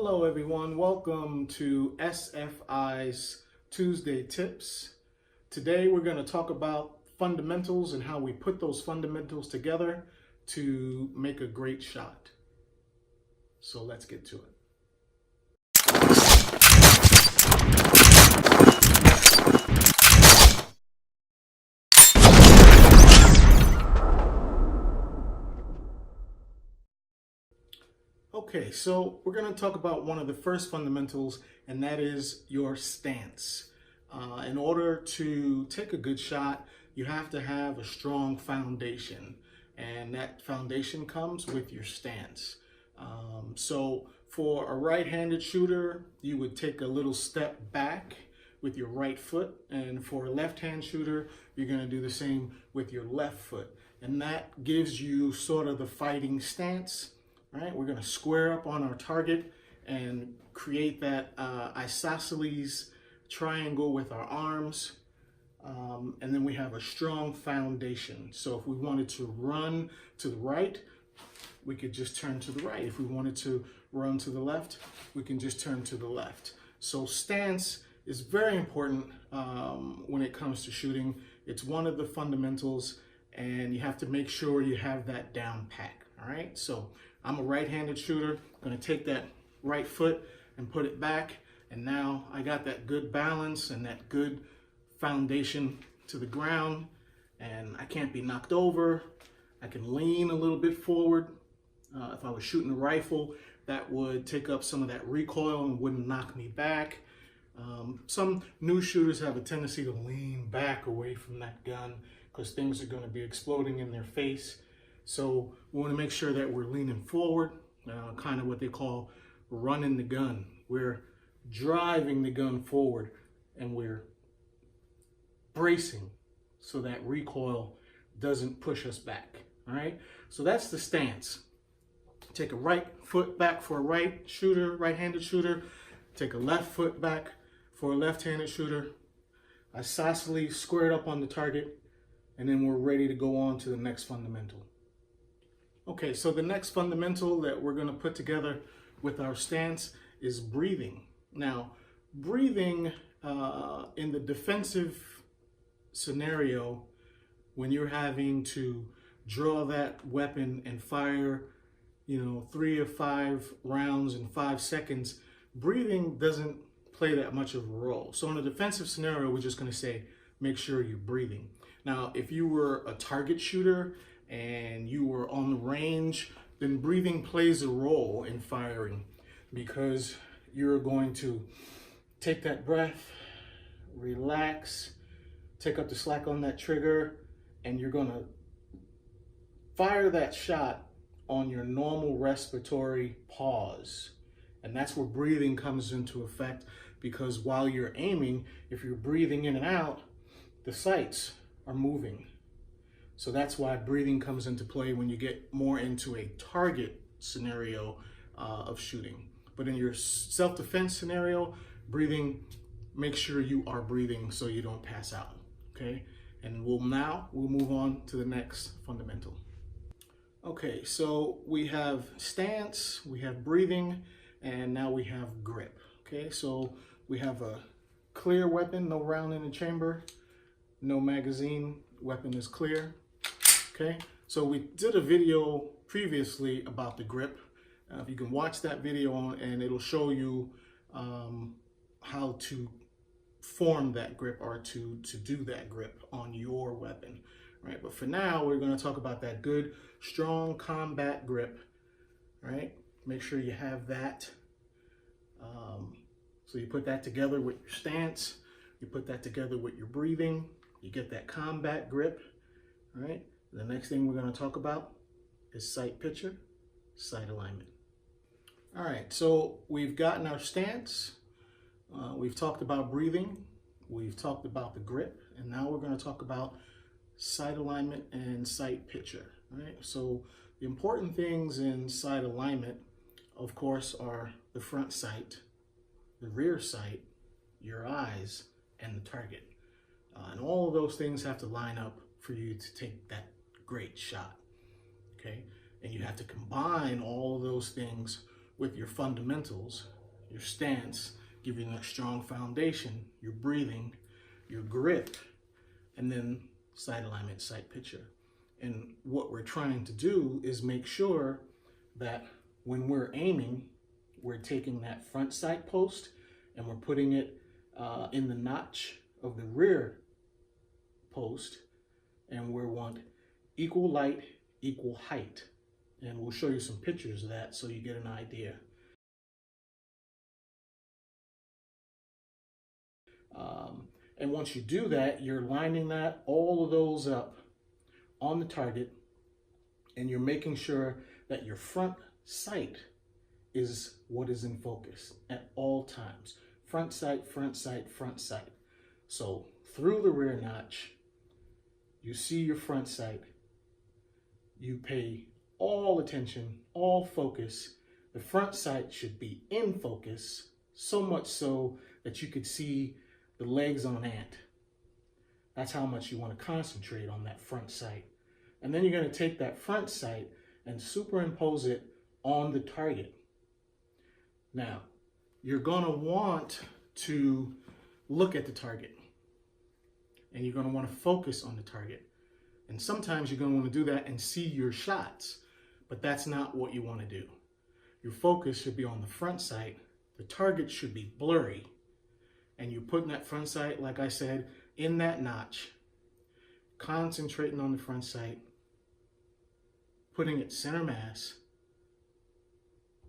Hello everyone, welcome to SFI's Tuesday Tips. Today we're going to talk about fundamentals and how we put those fundamentals together to make a great shot. So let's get to it. Okay, so we're going to talk about one of the first fundamentals, and that is your stance. In order to take a good shot, you have to have a strong foundation, and that foundation comes with your stance. So for a right-handed shooter, you would take a little step back with your right foot, and for a left-hand shooter, you're going to do the same with your left foot, and that gives you sort of the fighting stance. Right, we're going to square up on our target and create that isosceles triangle with our arms. And then we have a strong foundation. So if we wanted to run to the right, we could just turn to the right. If we wanted to run to the left, we can just turn to the left. So stance is very important when it comes to shooting. It's one of the fundamentals, and you have to make sure you have that down pat. All right, so I'm a right-handed shooter. I'm going to take that right foot and put it back, and now I got that good balance and that good foundation to the ground, and I can't be knocked over. I can lean a little bit forward. If I was shooting a rifle, that would take up some of that recoil and wouldn't knock me back. Some new shooters have a tendency to lean back away from that gun because things are going to be exploding in their face. So we want to make sure that we're leaning forward, kind of what they call running the gun. We're driving the gun forward and we're bracing so that recoil doesn't push us back. All right, so that's the stance. Take a right foot back for a right-handed shooter. Take a left foot back for a left-handed shooter. Isosceles squared up on the target, and then we're ready to go on to the next fundamental. Okay, so the next fundamental that we're going to put together with our stance is breathing. Now, breathing in the defensive scenario, when you're having to draw that weapon and fire, 3 or 5 rounds in 5 seconds, breathing doesn't play that much of a role. So in a defensive scenario, we're just going to say, make sure you're breathing. Now, if you were a target shooter and you were on the range, then breathing plays a role in firing because you're going to take that breath, relax, take up the slack on that trigger, and you're going to fire that shot on your normal respiratory pause. And that's where breathing comes into effect, because while you're aiming, if you're breathing in and out, the sights are moving. So that's why breathing comes into play when you get more into a target scenario of shooting. But in your self-defense scenario, breathing, make sure you are breathing so you don't pass out, okay? And we'll move on to the next fundamental. Okay, so we have stance, we have breathing, and now we have grip, okay? So we have a clear weapon, no round in the chamber, no magazine, weapon is clear. Okay, so we did a video previously about the grip. You can watch that video and it'll show you how to form that grip or to do that grip on your weapon, right? But for now, we're going to talk about that good, strong combat grip, right? Make sure you have that. So you put that together with your stance, you put that together with your breathing, you get that combat grip, right? The next thing we're going to talk about is sight picture, sight alignment. All right, so we've gotten our stance, we've talked about breathing, we've talked about the grip, and now we're going to talk about sight alignment and sight picture. Right? So the important things in sight alignment, of course, are the front sight, the rear sight, your eyes, and the target. And all of those things have to line up for you to take that great shot, okay? And you have to combine all of those things with your fundamentals, your stance, give you that strong foundation, your breathing, your grip, and then sight alignment, sight picture. And what we're trying to do is make sure that when we're aiming, we're taking that front sight post and we're putting it in the notch of the rear post, and we want equal light, equal height. And we'll show you some pictures of that so you get an idea. And once you do that, you're lining that, all of those up on the target, and you're making sure that your front sight is what is in focus at all times. Front sight, front sight, front sight. So through the rear notch, you see your front sight, you pay all attention, all focus. The front sight should be in focus, so much so that you could see the legs on an ant. That's how much you want to concentrate on that front sight. And then you're going to take that front sight and superimpose it on the target. Now, you're going to want to look at the target, and you're going to want to focus on the target. And sometimes you're going to want to do that and see your shots, but that's not what you want to do. Your focus should be on the front sight. The target should be blurry. And you're putting that front sight, like I said, in that notch, concentrating on the front sight, putting it center mass,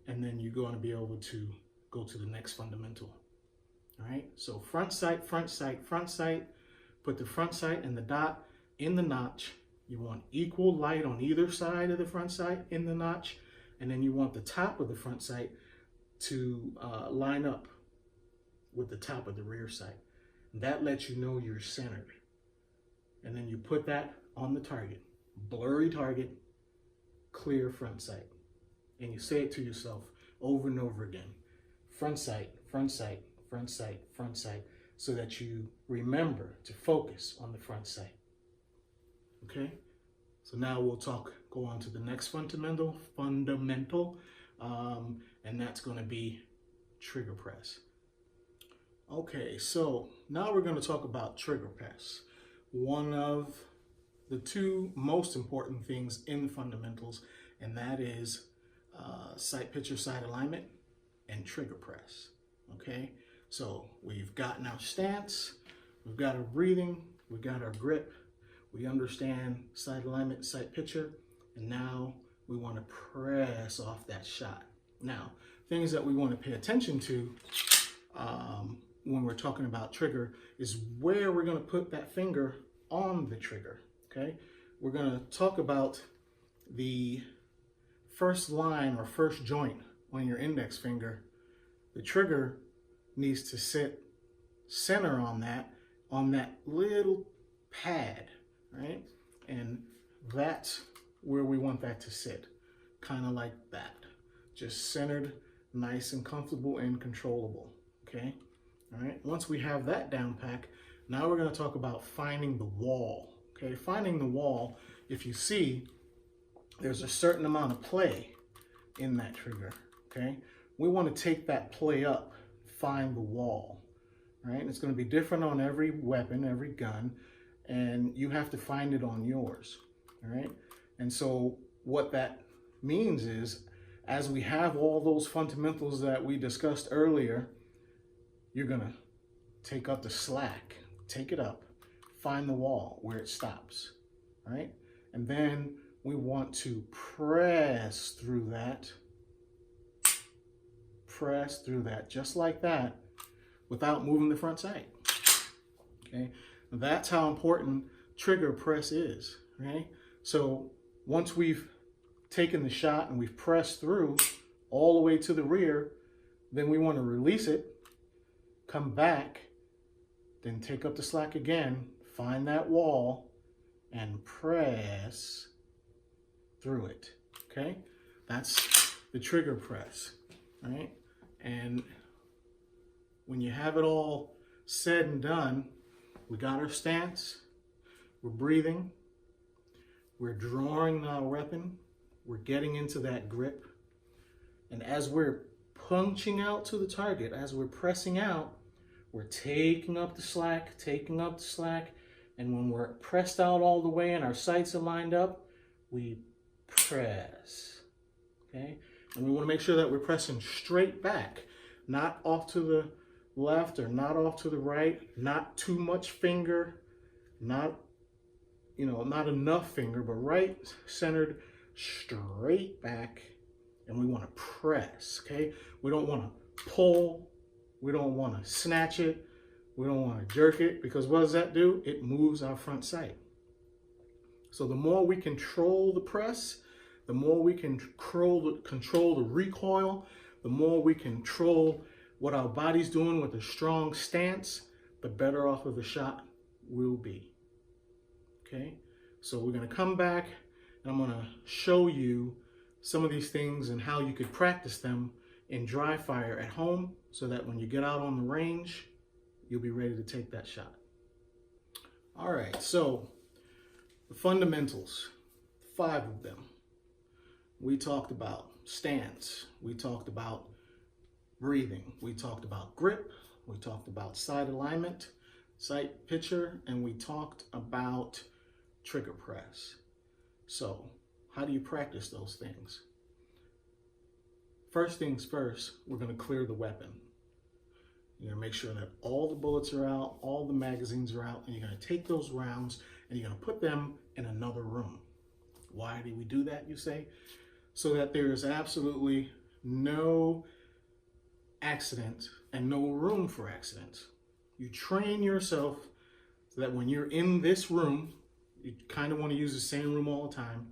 and then you're going to be able to go to the next fundamental. All right, so front sight, front sight, front sight. Put the front sight and the dot in the notch. You want equal light on either side of the front sight in the notch, and then you want the top of the front sight to line up with the top of the rear sight. That lets you know you're centered. And then you put that on the target. Blurry target, clear front sight. And you say it to yourself over and over again. Front sight, front sight, front sight, front sight, so that you remember to focus on the front sight. Okay? So now we'll go on to the next fundamental, and that's going to be trigger press. Okay, so now we're going to talk about trigger press. One of the two most important things in the fundamentals, and that is sight picture, sight alignment, and trigger press. Okay, so we've gotten our stance, we've got our breathing, we've got our grip, we understand sight alignment, sight picture, and now we want to press off that shot. Now, things that we want to pay attention to when we're talking about trigger is where we're going to put that finger on the trigger. Okay, we're going to talk about the first line or first joint on your index finger. The trigger needs to sit center on that little pad, right? And that's where we want that to sit, kind of like that, just centered, nice and comfortable and controllable. Okay, all right, once we have that down pack, now we're going to talk about finding the wall. Okay, finding the wall, if you see, there's a certain amount of play in that trigger. Okay, we want to take that play up, find the wall. Right, it's going to be different on every weapon, every gun, and you have to find it on yours. All right, and so what that means is, as we have all those fundamentals that we discussed earlier, you're going to take up the slack, take it up, find the wall where it stops, right? And then we want to press through that, just like that, without moving the front sight. Okay, that's how important trigger press is, right? So once we've taken the shot and we've pressed through all the way to the rear, then we want to release it, come back, then take up the slack again, find that wall, and press through it. Okay, that's the trigger press, right? And when you have it all said and done, we got our stance, we're breathing, we're drawing our weapon, we're getting into that grip, and as we're punching out to the target. As we're pressing out, we're taking up the slack, and when we're pressed out all the way and our sights are lined up, we press, okay? And we want to make sure that we're pressing straight back, not off to the left or not off to the right, not too much finger, not enough finger, but right centered, straight back, and we want to press, okay? We don't want to pull, we don't want to snatch it, we don't want to jerk it, because what does that do? It moves our front sight. So the more we control the press, the more we can control the recoil, the more we control what our body's doing with a strong stance, the better off of the shot we'll be. Okay, so we're going to come back and I'm going to show you some of these things and how you could practice them in dry fire at home so that when you get out on the range, you'll be ready to take that shot. All right, so the fundamentals, 5 of them. We talked about stance, we talked about breathing, we talked about grip, we talked about sight alignment, sight picture, and we talked about trigger press. So how do you practice those things? First things first, we're going to clear the weapon. You're going to make sure that all the bullets are out, all the magazines are out, and you're going to take those rounds and you're going to put them in another room. Why do we do that, you say? So that there is absolutely no accident and no room for accidents. You train yourself so that when you're in this room, you kind of want to use the same room all the time.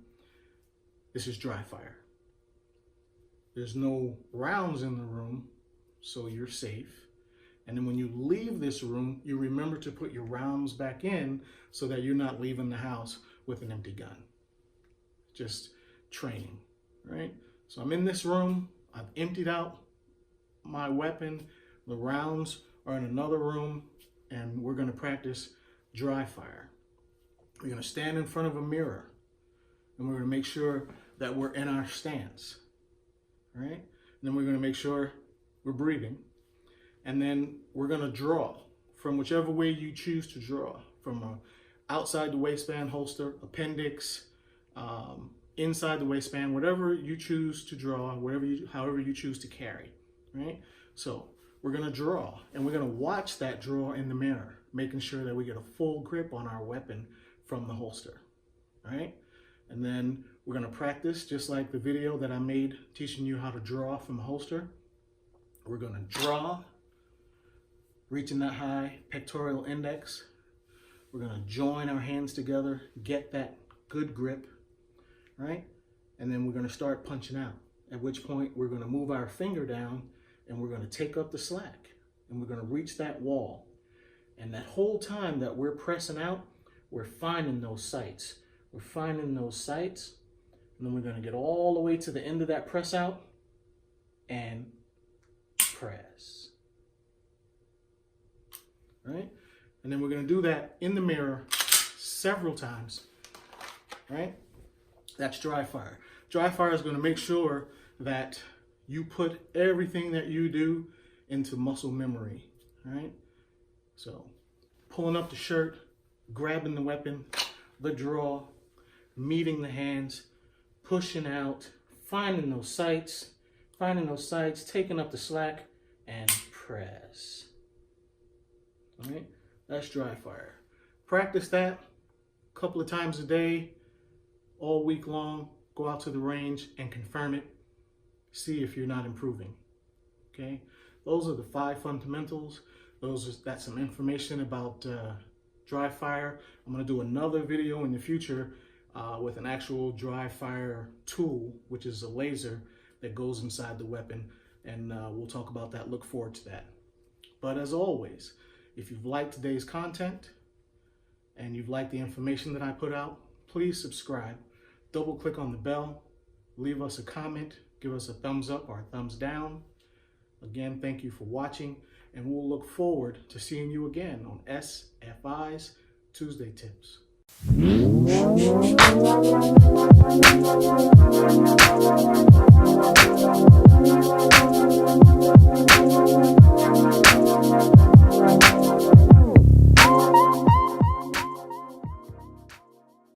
This is dry fire. There's no rounds in the room, so you're safe. And then when you leave this room, you remember to put your rounds back in so that you're not leaving the house with an empty gun. Just training, right? So I'm in this room, I've emptied out my weapon, the rounds are in another room, and we're going to practice dry fire. We're going to stand in front of a mirror, and we're going to make sure that we're in our stance, right? And then we're going to make sure we're breathing, and then we're going to draw from whichever way you choose to draw, from a outside the waistband holster, appendix, inside the waistband, whatever you choose to draw, however you choose to carry, right? So we're going to draw, and we're going to watch that draw in the mirror, making sure that we get a full grip on our weapon from the holster, right? And then we're going to practice just like the video that I made teaching you how to draw from a holster. We're going to draw, reaching that high pectoral index. We're going to join our hands together, get that good grip, right? And then we're going to start punching out, at which point we're going to move our finger down and we're going to take up the slack and we're going to reach that wall. And that whole time that we're pressing out, we're finding those sights. We're finding those sights, and then we're going to get all the way to the end of that press out and press. Right? And then we're going to do that in the mirror several times. Right? That's dry fire. Dry fire is going to make sure that you put everything that you do into muscle memory. Right? So, pulling up the shirt, grabbing the weapon, the draw, meeting the hands, pushing out, finding those sights, taking up the slack, and press. All right, that's dry fire. Practice that a couple of times a day, all week long. Go out to the range and confirm it. See if you're not improving. Okay, those are the 5 fundamentals. That's some information about dry fire. I'm going to do another video in the future with an actual dry fire tool, which is a laser that goes inside the weapon, and we'll talk about that. Look forward to that. But as always, if you've liked today's content and you've liked the information that I put out, please subscribe, double click on the bell, leave us a comment, give us a thumbs up or a thumbs down. Again, thank you for watching, and we'll look forward to seeing you again on SFI's Tuesday Tips.